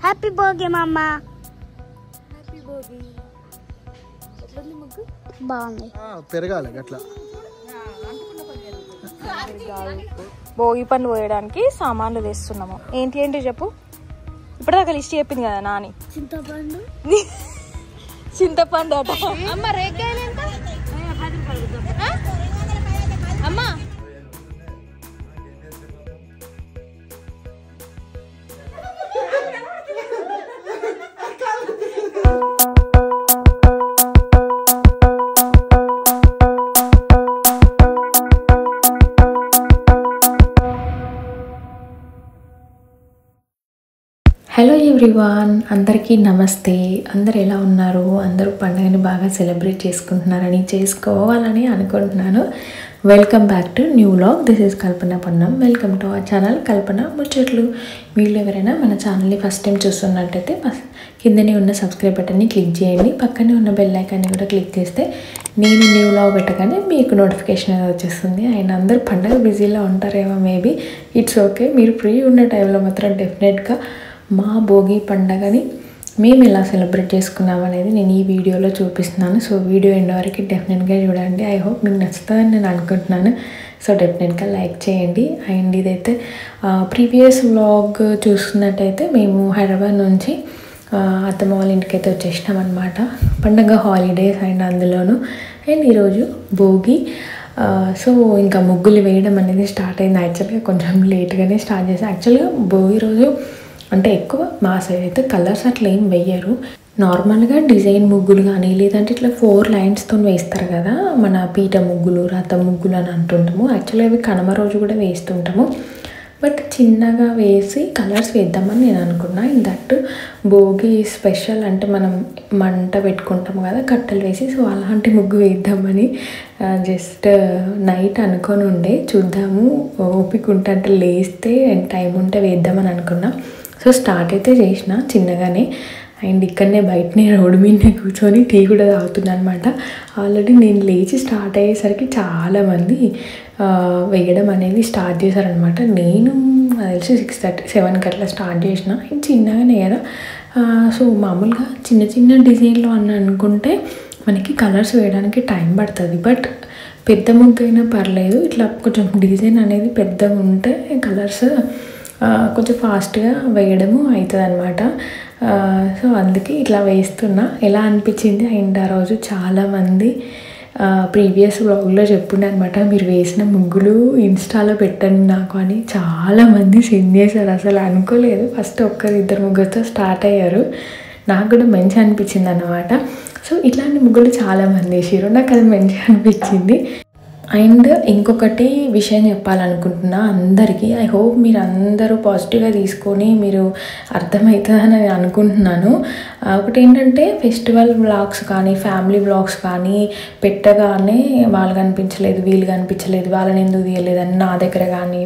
Happy birthday మమ్మ. Happy birthday. ఎట్లుంది ముగ్గు? బాగుంది. పెరగాలి అట్లా. భోగి పండు పోయడానికి సామాన్లు తెస్తున్నాము. ఏంటి ఏంటి చెప్పు. ఇప్పటిదాకా లిస్ట్ చెప్పింది కదా నాని. చింతపండు చింతపండు అట. అమ్మ రేగ్గాయలు ఎంత? అమ్మా హలో ఎవ్రీవాన్, అందరికీ నమస్తే. అందరు ఎలా ఉన్నారు? అందరూ పండుగని బాగా సెలబ్రేట్ చేసుకుంటున్నారని, చేసుకోవాలని అనుకుంటున్నాను. Welcome back to new vlog. This is Kalpana Pannam. Welcome to our channel Kalpana Muchatlu. వీళ్ళు ఎవరైనా మన ఛానల్ని ఫస్ట్ టైం చూస్తున్నట్టయితే కిందనే ఉన్న సబ్స్క్రైబ్ బటన్ని క్లిక్ చేయండి. పక్కనే ఉన్న బెల్ ఐకాన్ని కూడా క్లిక్ చేస్తే నేను న్యూ వ్లాగ్ పెట్టగానే మీకు నోటిఫికేషన్ అనేది వచ్చేస్తుంది. అండ్ అందరూ పండుగ బిజీలో ఉంటారేమో, మేబీ ఇట్స్ ఓకే. మీరు ఫ్రీ ఉన్న టైంలో మాత్రం డెఫినెట్గా మా భోగి పండగని మేము ఎలా సెలబ్రేట్ చేసుకున్నాం అనేది నేను ఈ వీడియోలో చూపిస్తున్నాను. సో వీడియో ఎండ్ వరకు డెఫినెట్గా చూడండి. ఐ హోప్ మీకు నచ్చుతుందని నేను అనుకుంటున్నాను. సో డెఫినెట్గా లైక్ చేయండి. అండ్ ఇదైతే ప్రీవియస్ వ్లాగ్ చూస్తున్నట్టయితే మేము హైదరాబాద్ నుంచి అత్తమ్మ వాళ్ళ ఇంటికి అయితే వచ్చేసినాం అనమాట. పండగ హాలిడేస్ అండ్ అందులోను. అండ్ ఈరోజు భోగి. సో ఇంకా ముగ్గులు వేయడం అనేది స్టార్ట్ అయింది. యాక్చువల్గా కొంచెం లేట్గానే స్టార్ట్ చేసాం. యాక్చువల్గా భోగి రోజు అంటే ఎక్కువ మా సైడ్ అయితే కలర్స్ అట్లా ఏం వేయరు. నార్మల్గా డిజైన్ ముగ్గులు కానీ లేదంటే ఇట్లా 4 లైన్స్తో వేస్తారు కదా, మన పీట ముగ్గులు, రథం ముగ్గులు అని అంటుంటాము. యాక్చువల్గా అవి కనుమ రోజు కూడా వేస్తుంటాము. బట్ చిన్నగా వేసి కలర్స్ వేద్దామని నేను అనుకున్నా. దట్ భోగి స్పెషల్ అంటే మనం మంట పెట్టుకుంటాము కదా కట్టెలు వేసి, సో అలాంటి ముగ్గు వేద్దామని జస్ట్ నైట్ అనుకొని ఉండే. చూద్దాము ఓపిక ఉంటే అంటే లేస్తే టైం ఉంటే వేద్దామని అనుకున్నా. సో స్టార్ట్ అయితే చేసిన చిన్నగానే. అండ్ ఇక్కడనే బయటనే రోడ్డు మీదనే కూర్చొని టీ కూడా తాగుతున్నాను అనమాట. ఆల్రెడీ నేను లేచి స్టార్ట్ అయ్యేసరికి చాలామంది వేయడం అనేది స్టార్ట్ చేశారనమాట. నేను తెలిసి 6:30, 7కి అట్లా స్టార్ట్ చేసిన. చిన్నగానే కదా, సో మామూలుగా చిన్న చిన్న డిజైన్లో అని అనుకుంటే మనకి కలర్స్ వేయడానికి టైం పడుతుంది. బట్ పెద్ద ముగ్గు అయినా పర్లేదు, ఇట్లా కొంచెం డిజైన్ అనేది పెద్దగా ఉంటే కలర్స్ కొంచెం ఫాస్ట్గా వేయడము అవుతుంది అనమాట. సో అందుకే ఇట్లా వేస్తున్నా. ఎలా అనిపించింది? అండ్ ఆ రోజు చాలామంది ప్రీవియస్ వ్లాగ్లో చెప్పుండే అనమాట, మీరు వేసిన ముగ్గులు ఇన్స్టాలో పెట్టండి నాకు అని చాలామంది సెండ్ చేశారు. అసలు అనుకోలేదు. ఫస్ట్ 1-2 ముగ్గులతో స్టార్ట్ అయ్యారు. నాకు కూడా మంచి అనిపించింది అన్నమాట. సో ఇట్లాంటి ముగ్గులు చాలామంది వేసారు. నాకు అది మంచిగా అనిపించింది. అండ్ ఇంకొకటి విషయం చెప్పాలనుకుంటున్నా అందరికీ. ఐ హోప్ మీరు అందరూ పాజిటివ్గా తీసుకొని మీరు అర్థమవుతుందని నేను అనుకుంటున్నాను. ఒకటి ఏంటంటే ఫెస్టివల్ వ్లాగ్స్ కానీ ఫ్యామిలీ వ్లాగ్స్ కానీ పెట్టగానే వాళ్ళు కనిపించలేదు, వీళ్ళు కనిపించలేదు, వాళ్ళని ఎందుకు తీయలేదని నా దగ్గర కానీ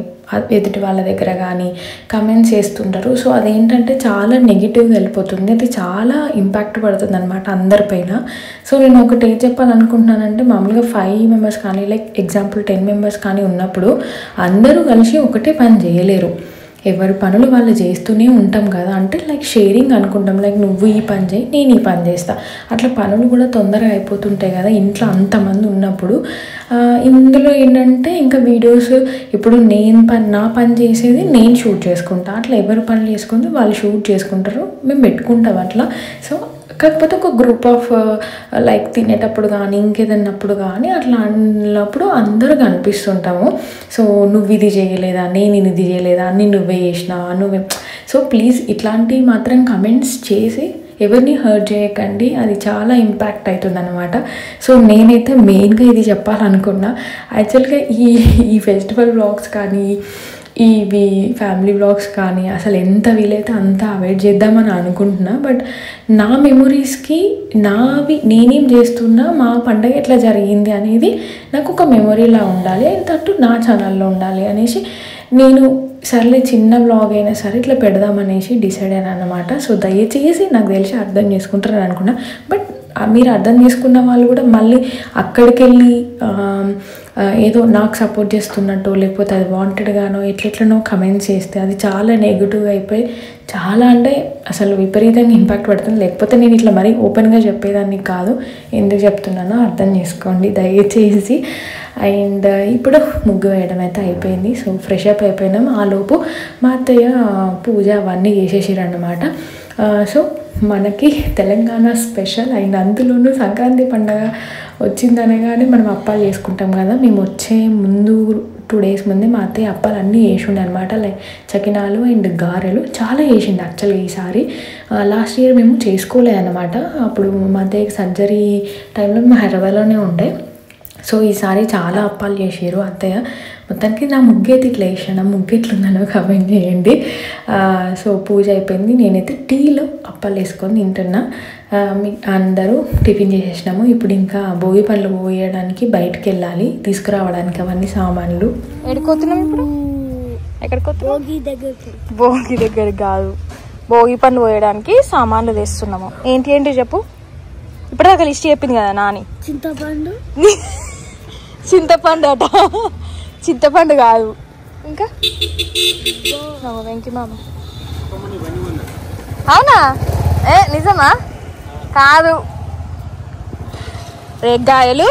ఎదుటి వాళ్ళ దగ్గర కానీ కమెంట్స్ చేస్తుంటారు. సో అదేంటంటే చాలా నెగిటివ్గా వెళ్ళిపోతుంది. అది చాలా ఇంపాక్ట్ పడుతుంది అనమాట అందరిపైన. సో నేను ఒకటి ఏం చెప్పాలనుకుంటున్నానంటే, మామూలుగా 5 మెంబర్స్ కానీ లైక్ ఎగ్జాంపుల్ 10 మెంబర్స్ కానీ ఉన్నప్పుడు అందరూ కలిసి ఒకటే పని చేయలేరు. ఎవరి పనులు వాళ్ళు చేస్తూనే ఉంటాం కదా. అంటే లైక్ షేరింగ్ అనుకుంటాం. లైక్ నువ్వు ఈ పని చేయి, నేను ఈ పని చేస్తా. అట్లా పనులు కూడా తొందరగా అయిపోతుంటాయి కదా ఇంట్లో అంతమంది ఉన్నప్పుడు. ఇందులో ఏంటంటే ఇంకా వీడియోస్ ఇప్పుడు నా పని చేసేది నేను షూట్ చేసుకుంటా. అట్లా ఎవరు పనులు చేసుకుంటే వాళ్ళు షూట్ చేసుకుంటారు, మేము పెట్టుకుంటాం అట్లా. సో కాకపోతే ఒక గ్రూప్ ఆఫ్ లైక్ తినేటప్పుడు కానీ ఇంకేదన్నప్పుడు కానీ అట్లా అన్నప్పుడు అందరూ కనిపిస్తుంటాము. సో నువ్వు ఇది చేయలేదా, నేను ఇది చేయలేదా, అన్నీ నువ్వే చేసినా, నువ్వే. సో ప్లీజ్ ఇట్లాంటివి మాత్రం కమెంట్స్ చేసి ఎవరిని హర్ట్ చేయకండి. అది చాలా ఇంపాక్ట్ అవుతుంది అనమాట. సో నేనైతే మెయిన్గా ఇది చెప్పాలనుకున్నా. యాక్చువల్గా ఈ ఫెస్టివల్ వ్లాగ్స్ కానీ ఇవి ఫ్యామిలీ వ్లాగ్స్ కానీ అసలు ఎంత వీలైతే అంత అవాయిడ్ చేద్దామని అనుకుంటున్నా. బట్ నా మెమొరీస్కి నేనేం చేస్తున్నా, మా పండగ ఎట్లా జరిగింది అనేది నాకు ఒక మెమొరీలా ఉండాలి, తట్టు నా ఛానల్లో ఉండాలి అనేసి నేను సర్లే చిన్న వ్లాగ్ అయినా సరే ఇట్లా పెడదామనేసి డిసైడ్ అయ్యాను అన్నమాట. సో దయచేసి నాకు తెలిసి అర్థం చేసుకుంటారని అనుకున్నా. బట్ మీరు అర్థం చేసుకున్న వాళ్ళు కూడా మళ్ళీ అక్కడికి వెళ్ళి ఏదో నాకు సపోర్ట్ చేస్తున్నట్టు లేకపోతే అది వాంటెడ్గానో ఎట్లెట్లనో కమెంట్స్ చేస్తే అది చాలా నెగిటివ్గా అయిపోయి చాలా అంటే అసలు విపరీతంగా ఇంపాక్ట్ పడుతుంది. లేకపోతే నేను ఇట్లా మరీ ఓపెన్గా చెప్పేదాన్ని కాదు. ఎందుకు చెప్తున్నానో అర్థం చేసుకోండి దయచేసి. అండ్ ఇప్పుడు ముగ్గు వేయడం అయితే అయిపోయింది. సో ఫ్రెష్ అప్ అయిపోయినాం. ఆలోపు మా అత్తయ్య పూజ అవన్నీ చేసేసారన్నమాట. సో మనకి తెలంగాణ స్పెషల్ అండ్ అందులోనూ సంక్రాంతి పండుగ వచ్చిందనగానే మనం అప్పాలు చేసుకుంటాం కదా. మేము వచ్చే ముందు 2 days ముందే మా అత్తయ్య అప్పాలు అన్నీ వేసిండే అనమాట. లైక్ చకినాలు అండ్ గారెలు చాలా వేసిండు యాక్చువల్గా ఈసారి. లాస్ట్ ఇయర్ మేము చేసుకోలేదన్నమాట. అప్పుడు మా అత్తయ్యకి సర్జరీ టైంలో మేము హైదరాబాద్లోనే ఉండే. సో ఈసారి చాలా అప్పాలు చేసారు అత్తయ్య. మొత్తానికి నా ముగ్గు అయితే ఇట్లా వేసాను. ముగ్గు ఎట్లుందనో కామెంట్ చేయండి. సో పూజ అయిపోయింది. నేనైతే టీలో అప్పాలు వేసుకొని తింటున్నా. అందరూ టిఫిన్ చేసేసినాము. ఇప్పుడు ఇంకా భోగి పళ్ళు పోయడానికి బయటకు వెళ్ళాలి తీసుకురావడానికి అవన్నీ సామాన్లు. ఎక్కడిపోతున్నాం ఇప్పుడు? ఎక్కడికి భోగి దగ్గర కాదు, భోగి పళ్ళు పోయడానికి సామాన్లు తెస్తున్నాము. ఏంటి ఏంటి చెప్పు. ఇప్పుడు దాకా లిస్ట్ చెప్పింది కదా నాని. చింతపండు చింతపండు అట. చింతపండు కాదు ఇంకా వెంకి మామ. అవునా? నిజమా? కాదు, రేగ్గాయలు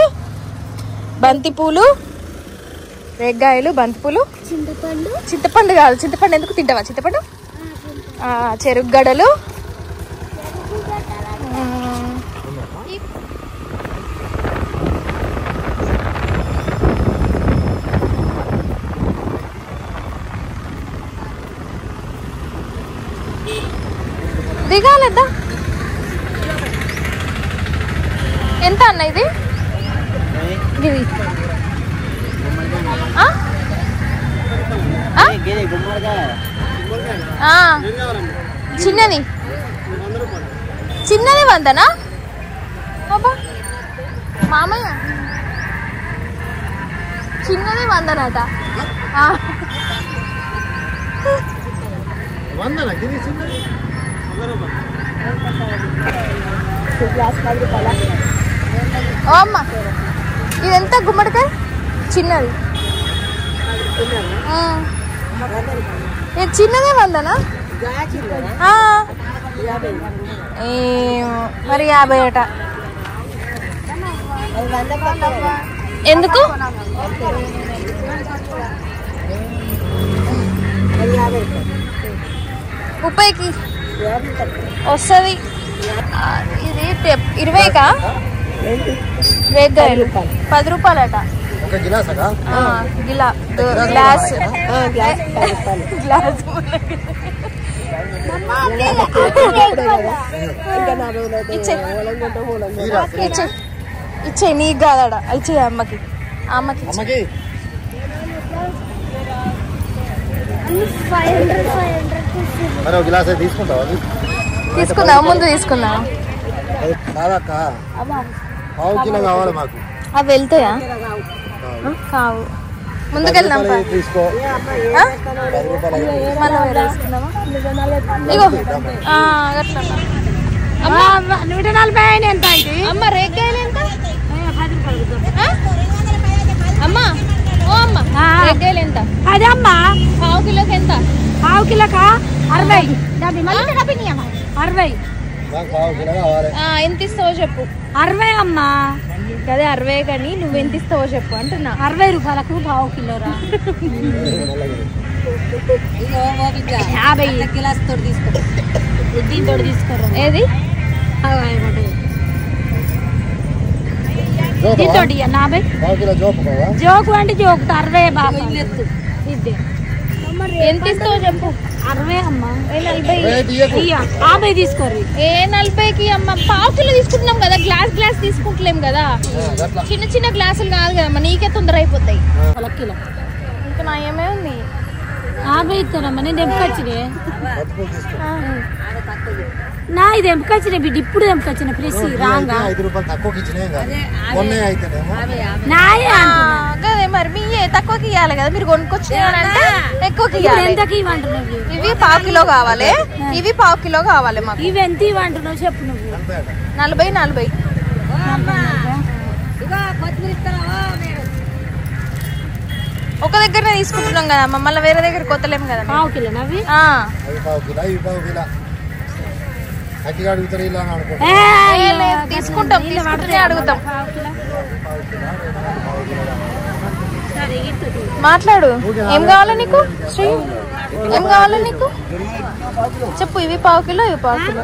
బంతిపూలు. రేగ్గాయలు బంతిపూలు. చింతపండు చింతపండు కాదు. చింతపండు ఎందుకు తింటావా? చింతపండు చెరుగ్గడలు. దిగాలేద్దా? ఎంత అన్న ఇది? చిన్నది చిన్నది 100నా? బాబా మామయ్య చిన్నది 100నట. అమ్మ ఇదెంత గుమ్మడికాయ? చిన్నది చిన్నదే 100నా? మరి 50 అట. ఎందుకు? ముప్పైకి వస్తుంది. ఇది 20కా? రేగ్గాయలు 10 రూపాయలట. గ్లాస్ గ్లాస్ ఇచ్చే నీకు కాదడ. ఇచ్చే అమ్మకి. అమ్మకి తీసుకుందాం. ముందు తీసుకుందాం. అవి వెళ్తాయా? కావు. ముందుకెళ్దాం. ఇగో అట్లా 140 ఎంత అమ్మ. రేగ్గాయలు ఎంత అమ్మా? ఓ అమ్మ రేగ్గాయలు ఎంత? అదే అమ్మా. పావు కిలోకి ఎంత? పావు కిలోకా 60. 60. ఎంత ఇస్తావో చెప్పు. 60 అమ్మా. అదే 60 కానీ నువ్వెంత ఇస్తావో చెప్పు అంటున్నా. 60 రూపాయలకు పావు కిలోరా. 50 గ్లాస్ తోటి తీసుకో. దీంతో తీసుకోరా. ఏది దీంతో 50 జోకు అంటే జోకు 60 బాబు. ఎంత ఇస్తావో చెప్పు. 60 అమ్మా. 40 50 తీసుకోరు. 40కి అమ్మ. పావు కిలో తీసుకుంటున్నాం కదా, గ్లాస్ తీసుకుంటలేం కదా. చిన్న చిన్న గ్లాసులు కాదు కదమ్మా, నీకే తొందర అయిపోతాయి. కిలో ఇంకా నా ఏమే ఉంది. 50 ఇస్తానమ్మా. నేను తెంపుకొచ్చినే నా ఇది ఎంపుకొచ్చిన బిడ్డ. ఇప్పుడు తెంపుకొచ్చిన ప్రెస్ రాంగా. 5 రూపాయలు తక్కువకి ఇచ్చినాయి అదే మరి మీ తక్కువకి ఇవ్వాలి కదా. మీరు కొనుక్కొచ్చినారంటే ఎక్కువకి ఇవ్వాలి. ఎంతకి ఇవ్వంటున్నావు? ఇవి పావు కిలో కావాలి. ఇవి పావు కిలో కావాలి మాకు. ఇవి ఎంత ఇవ్వంటున్నావు చెప్పు నువ్వు. 40. ఒక దగ్గరనే తీసుకుంటున్నాం కదా మమ్మల్ని వేరే దగ్గర కొత్తలేము కదా. పావు కిలో నవ్వి తీసుకుంటాం తీసుకుంటూనే అడుగుతాం. మాట్లాడు. ఏం కావాలి నీకు శ్రీ? ఏం కావాలి నీకు చెప్పు. ఇవి పావు కిలో ఇవి పావు కిలో.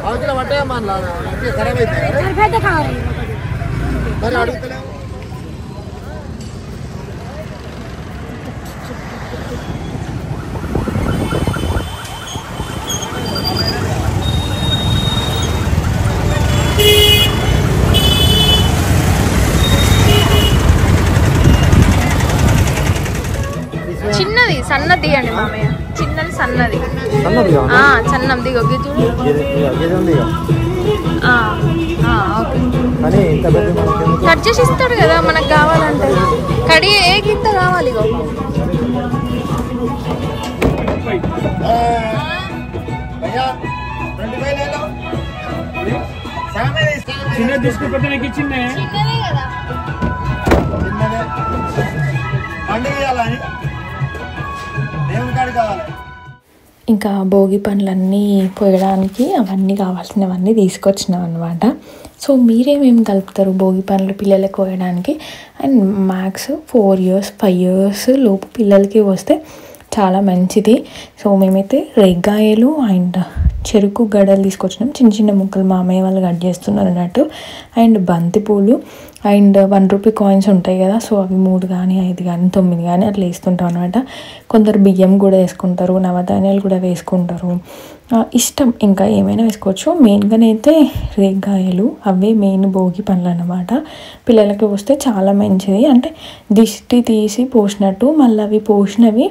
చిన్నది సన్నది అండి మామయ్య. చిన్నది సన్నది సన్నం దిగో కట్ చేసి ఇస్తాడు కదా మనకు కావాలంటే. కడి ఏ గింత కావాలి ఇగో. ఇంకా భోగి పండ్లన్నీ పోయడానికి అవన్నీ కావాల్సినవన్నీ తీసుకొచ్చినాం అనమాట. సో మీరేమేమి కలుపుతారు భోగి పండ్లు పిల్లలకు పోయడానికి? అండ్ మ్యాక్స్ 4 years 5 years లోపు పిల్లలకి వస్తే చాలా మంచిది. సో మేమైతే రేగ్గాయలు అండ్ చెరుకు గడలు తీసుకొచ్చినాం. చిన్న చిన్న ముక్కలు మామయ్య వాళ్ళు కట్ చేస్తున్నారు అన్నట్టు. అండ్ బంతిపూలు అండ్ 1 rupee కాయిన్స్ ఉంటాయి కదా, సో అవి 3 కానీ 5 కానీ 9 కానీ అట్లా వేస్తుంటాం అనమాట. కొందరు బియ్యం కూడా వేసుకుంటారు, నవధాన్యాలు కూడా వేసుకుంటారు, ఇష్టం ఇంకా ఏమైనా వేసుకోవచ్చు. మెయిన్గానైతే రేగ్గాయలు అవే మెయిన్ భోగి పండ్లు అన్నమాట. పిల్లలకి వస్తే చాలా మంచిది. అంటే దిష్టి తీసి పోసినట్టు, మళ్ళీ అవి పోసినవి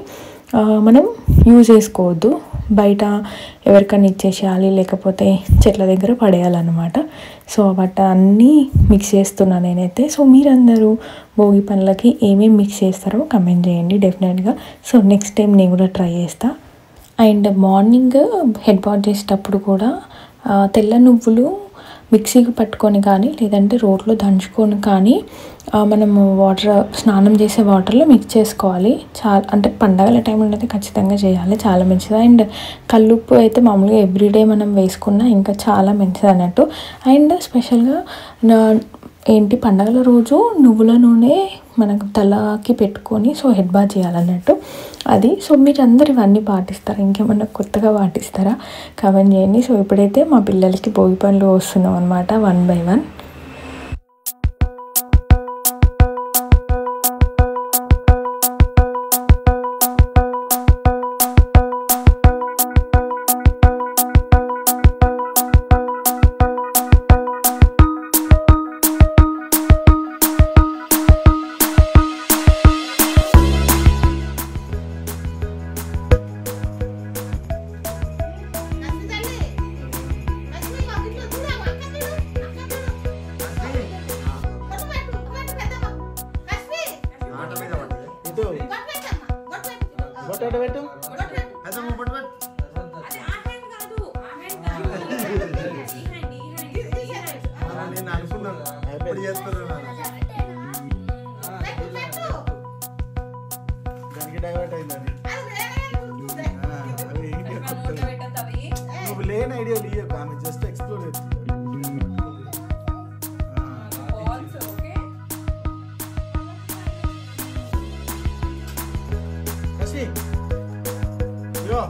మనం యూజ్ చేసుకోవద్దు, బయట ఎవరికైనా ఇచ్చేసేయాలి, లేకపోతే చెట్ల దగ్గర పడేయాలన్నమాట. సో వాటి అన్నీ మిక్స్ చేస్తున్నాను నేనైతే. సో మీరందరూ భోగి పండ్లకి ఏమేమి మిక్స్ చేస్తారో కమెంట్ చేయండి డెఫినెట్గా. సో నెక్స్ట్ టైం నేను కూడా ట్రై చేస్తాను. అండ్ మార్నింగ్ హెడ్ బాత్ చేసేటప్పుడు కూడా తెల్ల నువ్వులు మిక్సీకి పట్టుకొని కానీ లేదంటే రోట్లో దంచుకొని కానీ మనము స్నానం చేసే వాటర్లో మిక్స్ చేసుకోవాలి. చాలా అంటే పండగల టైంలో అయితే ఖచ్చితంగా చేయాలి, చాలా మంచిది. అండ్ కల్లుప్పు అయితే మామూలుగా ఎవ్రీడే మనం వేసుకున్నా ఇంకా చాలా మంచిది అన్నట్టు. అండ్ స్పెషల్గా పండగల రోజు నువ్వుల నూనె మనకు తలకి పెట్టుకొని సో హెడ్ బాత్ చేయాలన్నట్టు అది. సో మీరు అందరు ఇవన్నీ పాటిస్తారా? ఇంకేమన్నా కొత్తగా పాటిస్తారా? కామెంట్ చేయండి. సో ఇప్పుడైతే మా పిల్లలకి భోగి పండ్లు వస్తున్నాం అనమాట 1 by 1. లేని ఐడియా లీయకు, ఆమె జస్ట్ ఎక్స్ప్లోర్ చేస్తుంది. చూడు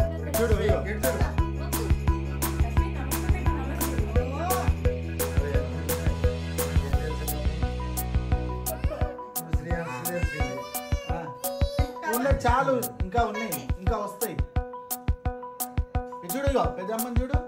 చాలు, ఇంకా ఉన్నాయి, ఇంకా వస్తాయి. చూడు ఇగో పెద్దమ్మని చూడు.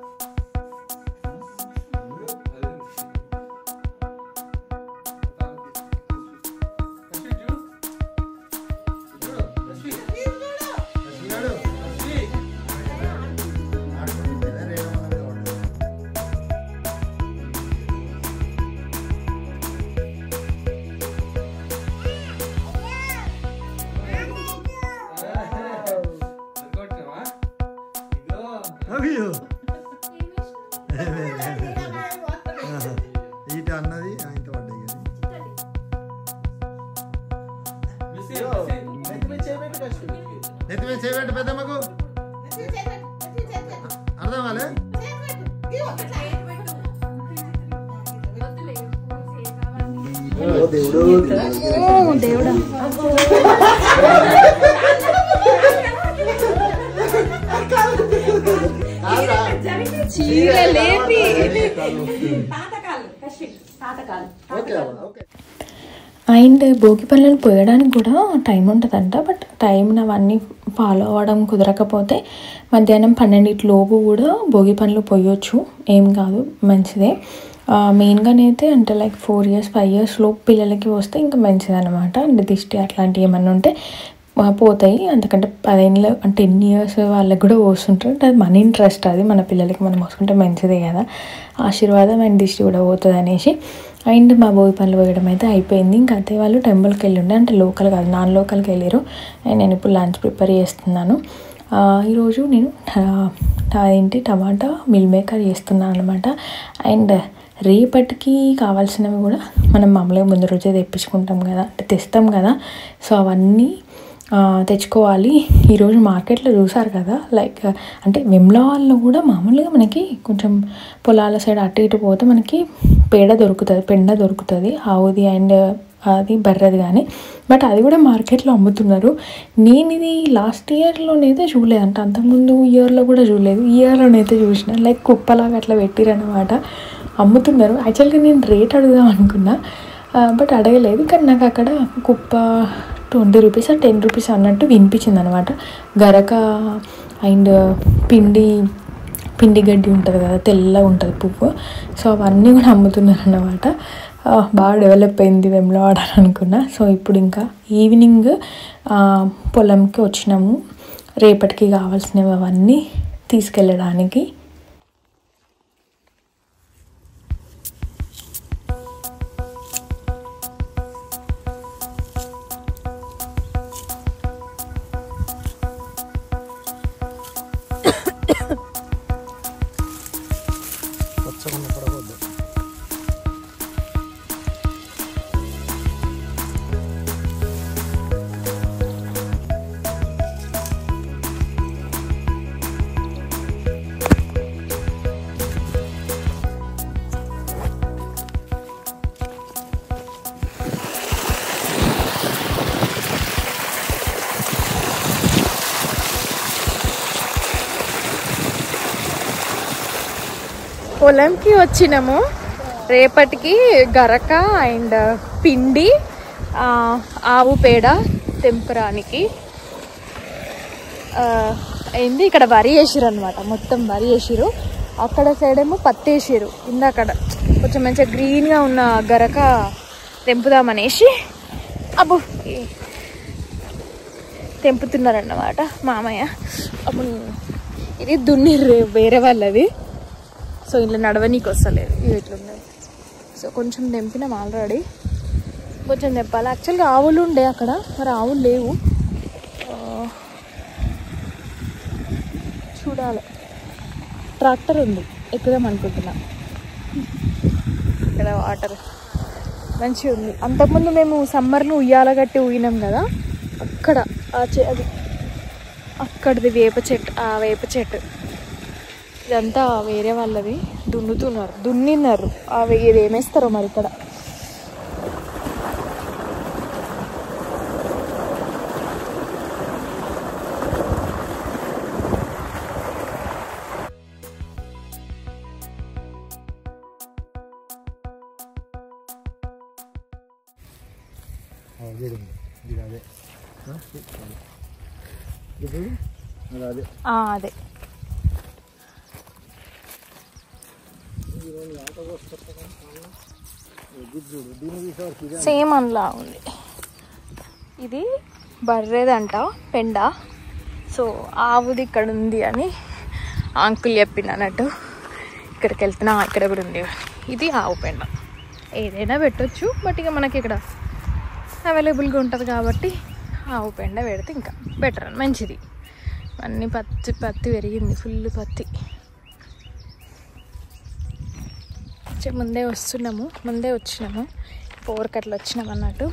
ఈట అన్నది ఆయనతో పడ్డాయి. పెద్దమ్మకు అర్థం కాలే దేవుడా చీర లేపి అండ్ భోగి పళ్ళను పోయడానికి కూడా టైం ఉంటుందంట. బట్ టైంని అవన్నీ ఫాలో అవ్వడం కుదరకపోతే మధ్యాహ్నం 12 లోపు కూడా భోగి పళ్ళు పోయొచ్చు, ఏం కాదు, మంచిదే. మెయిన్గానైతే అంటే లైక్ 4 years 5 years లోపు పిల్లలకి వస్తే ఇంకా మంచిది అనమాట. అంటే దిష్టి అట్లాంటివి ఏమన్నా ఉంటే పోతాయి. అంతకంటే 10 years వాళ్ళకి కూడా పోస్తుంటారు. అంటే అది మన ఇంట్రెస్ట్, అది మన పిల్లలకి మనం పోసుకుంటే మంచిదే కదా, ఆశీర్వాదం అండ్ దిష్టి కూడా పోతుంది అనేసి. అండ్ మా భోగి పళ్ళు పోయడం అయితే అయిపోయింది. ఇంకా అత్తయ్య వాళ్ళు టెంపుల్కి వెళ్ళి ఉండే, అంటే లోకల్ కాదు నాన్ లోకల్కి వెళ్ళారు. అండ్ నేను ఇప్పుడు లంచ్ ప్రిపేర్ చేస్తున్నాను. ఈరోజు నేను టమాటా మిల్ మేకర్ చేస్తున్నాను అనమాట. అండ్ రేపటికి కావాల్సినవి కూడా మనం మామూలుగా ముందు రోజే తెప్పించుకుంటాం కదా, అంటే తెస్తాం కదా. సో అవన్నీ తెచ్చుకోవాలి. ఈరోజు మార్కెట్లో చూసారు కదా, లైక్ అంటే వెమ్లవాడలో కూడా మామూలుగా మనకి కొంచెం పొలాల సైడ్ అటు ఇటు పోతే మనకి పెండ దొరుకుతుంది ఆవుది అండ్ అది బర్రెది కానీ. బట్ అది కూడా మార్కెట్లో అమ్ముతున్నారు. నేను ఇది లాస్ట్ ఇయర్లోనైతే చూడలేదు, అంటే అంతకుముందు ఇయర్లో కూడా చూడలేదు, ఈ ఇయర్లోనైతే చూసిన. లైక్ కుప్పలాగా అట్లా పెట్టిరనమాట, అమ్ముతున్నారు. యాక్చువల్గా నేను రేట్ అడుగుదాం అనుకున్నా, బట్ అడగలేదు. కానీ నాకు అక్కడ కుప్ప 20 rupees 10 rupees అన్నట్టు వినిపించింది అనమాట. గరక అండ్ పిండి గడ్డి ఉంటుంది కదా, తెల్లగా ఉంటుంది పువ్వు, సో అవన్నీ కూడా అమ్ముతున్నారు అన్నమాట. బాగా డెవలప్ అయింది వెమ్లవాడ అనుకున్నా. సో ఇప్పుడు ఇంకా ఈవినింగ్ పొలంకి వచ్చినాము రేపటికి కావాల్సినవి అవన్నీ తీసుకెళ్ళడానికి. పొలంకి వచ్చినాము. రేపటికి గరక అండ్ పిండి, ఆవు పేడ తెంపడానికి అయింది. ఇక్కడ వరి వేసిరు అనమాట, మొత్తం వరి వేసిరు. అక్కడ సైడ్ ఏమో పత్తి వేసిరు. అక్కడ కొంచెం మంచిగా గ్రీన్గా ఉన్న గరక తెంపుదామనేసి అబ్బు తెంపుతున్నారన్నమాట మామయ్య. అప్పుడు ఇది దున్నిర్రు వేరే వాళ్ళది, సో ఇంట్లో నడవనీకి వస్తలేదు, ఇవి ఇట్లున్నది. సో కొంచెం తెంపినాం ఆల్రెడీ, కొంచెం తెంపాలి. యాక్చువల్గా ఆవులు ఉండే అక్కడ, మరి ఆవులు లేవు, చూడాలి. ట్రాక్టర్ ఉంది, ఎక్కుదాం అనుకుంటున్నా. ఇక్కడ వాటర్ మంచిగా ఉంది. అంతకుముందు మేము సమ్మర్లో ఉయ్యాల గట్టి ఊగినాం కదా, అక్కడ అది అక్కడిది వేప చెట్టు, ఆ వేప చెట్టు ఇదంతా వేరే వాళ్ళది. దున్నిన్నారు. అవి ఇది ఏమేస్తారో మరి ఇక్కడ. అదే సేమ్ అలా ఉంది. ఇది బర్రెదంట పెండ. సో ఆవుది ఇక్కడ ఉంది అని అంకుల్ చెప్పింది అన్నట్టు. ఇక్కడికి వెళ్తున్నా, ఇక్కడ కూడా ఉంది. ఇది ఆవు పెండ, ఏదైనా పెట్టచ్చు, బట్ ఇక మనకి ఇక్కడ అవైలబుల్గా ఉంటుంది కాబట్టి ఆవు పెండ పెడితే ఇంకా బెటర్, మంచిది. అన్నీ పత్తి పెరిగింది, ఫుల్ పత్తి. ముందే వచ్చినాము 4 అట్లా వచ్చినాం అన్నట్టు.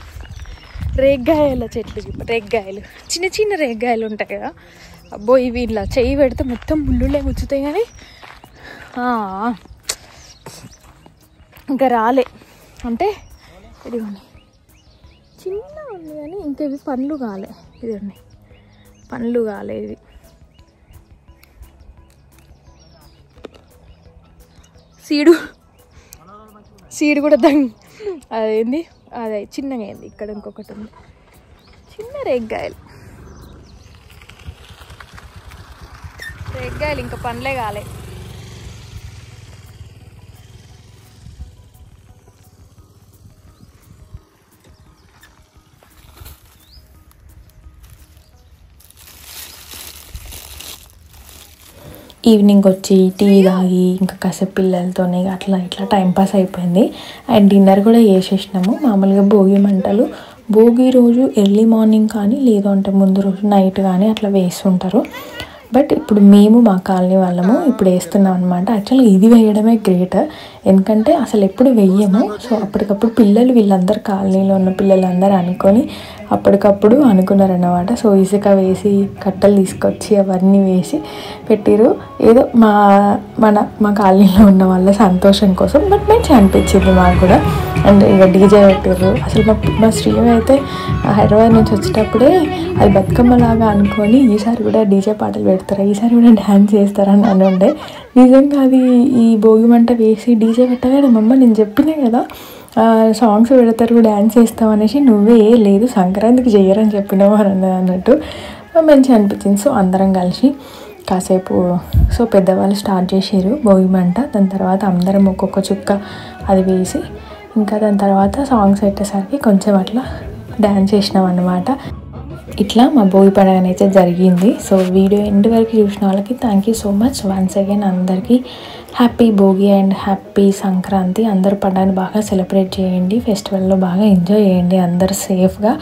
రేగ్గాయల చెట్లు, రేగ్గాయలు చిన్న చిన్న రేగ్గాయలు ఉంటాయి కదా, అబ్బో ఇవి ఇలా చెయ్యి పెడితే మొత్తం ముళ్ళులే గుచ్చుతాయి కానీ ఇంకా రాలే. అంటే ఇదిగోండి చిన్న ఉంది కానీ ఇంకా ఇవి పండ్లు కాలే. ఇదండి పండ్లు కాలే ఇవి. సీడు కూడా అదేంది అదే చిన్నగా అయింది. ఇక్కడ ఇంకొకటి ఉంది చిన్న రేగ్గాయలు ఇంకా పండ్లే కాలే. ఈవినింగ్ వచ్చి టీ తాగి ఇంకా కాసేపు పిల్లలతోనే అట్లా ఇట్లా టైంపాస్ అయిపోయింది. అండ్ డిన్నర్ కూడా చేసేసినాము. మామూలుగా భోగి మంటలు భోగి రోజు ఎర్లీ మార్నింగ్ కానీ లేదు అంటే ముందు రోజు నైట్ కానీ అట్లా వేస్తుంటారు. బట్ ఇప్పుడు మేము మా కాలనీ వాళ్ళము ఇప్పుడు వేస్తున్నాం అనమాట. యాక్చువల్గా ఇది వేయడమే గ్రేట్, ఎందుకంటే అసలు ఎప్పుడు వెయ్యము. సో అప్పటికప్పుడు పిల్లలు వీళ్ళందరూ కాలనీలో ఉన్న పిల్లలందరూ అనుకొని అప్పటికప్పుడు అనుకున్నారన్నమాట. సో ఇసుక వేసి కట్టలు తీసుకొచ్చి అవన్నీ వేసి పెట్టిరు. ఏదో మా కాలనీలో ఉన్న వాళ్ళ సంతోషం కోసం. బట్ మంచిగా అనిపించింది మాకు కూడా. అండ్ ఇక డీజే పెట్టారు. అసలు మా శ్రీవి అయితే హైదరాబాద్ నుంచి వచ్చేటప్పుడే అది బతుకమ్మలాగా అనుకొని ఈసారి కూడా డీజే పాటలు పెడతారా, ఈసారి కూడా డ్యాన్స్ చేస్తారని అని ఉండే. నిజంగా అది ఈ భోగి మంట వేసి డీజే పెట్టగానే మమ్మ నేను చెప్పినా కదా సాంగ్స్ పెడతారు డ్యాన్స్ చేస్తాం అనేసి, నువ్వే లేదు సంక్రాంతికి చెయ్యరని చెప్పినావు అని అన్నట్టు మంచిగా అనిపించింది. సో అందరం కలిసి కాసేపు సో పెద్దవాళ్ళు స్టార్ట్ చేసారు భోగి మంట. దాని తర్వాత అందరం ఒక్కొక్క చుక్క అది వేసి ఇంకా దాని తర్వాత సాంగ్స్ పెట్టేసరికి కొంచెం అట్లా డ్యాన్స్ చేసినాం అన్నమాట. ఇట్లా మా భోగి పండుగ అయితే జరిగింది. సో వీడియో ఎండ్ వరకు చూసిన వాళ్ళకి thank you so much once again. అందరికీ happy Bhogi and happy Sankranti. అందరూ పండుగను బాగా సెలబ్రేట్ చేయండి, ఫెస్టివల్లో బాగా ఎంజాయ్ చేయండి అందరు సేఫ్గా.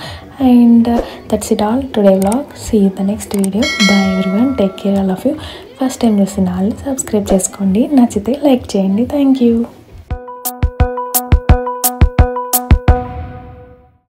And that's it all today vlog. See you the next video. Bye everyone, take care all of you. First time చూసిన వాళ్ళు సబ్స్క్రైబ్ చేసుకోండి, నచ్చితే లైక్ చేయండి. Thank you.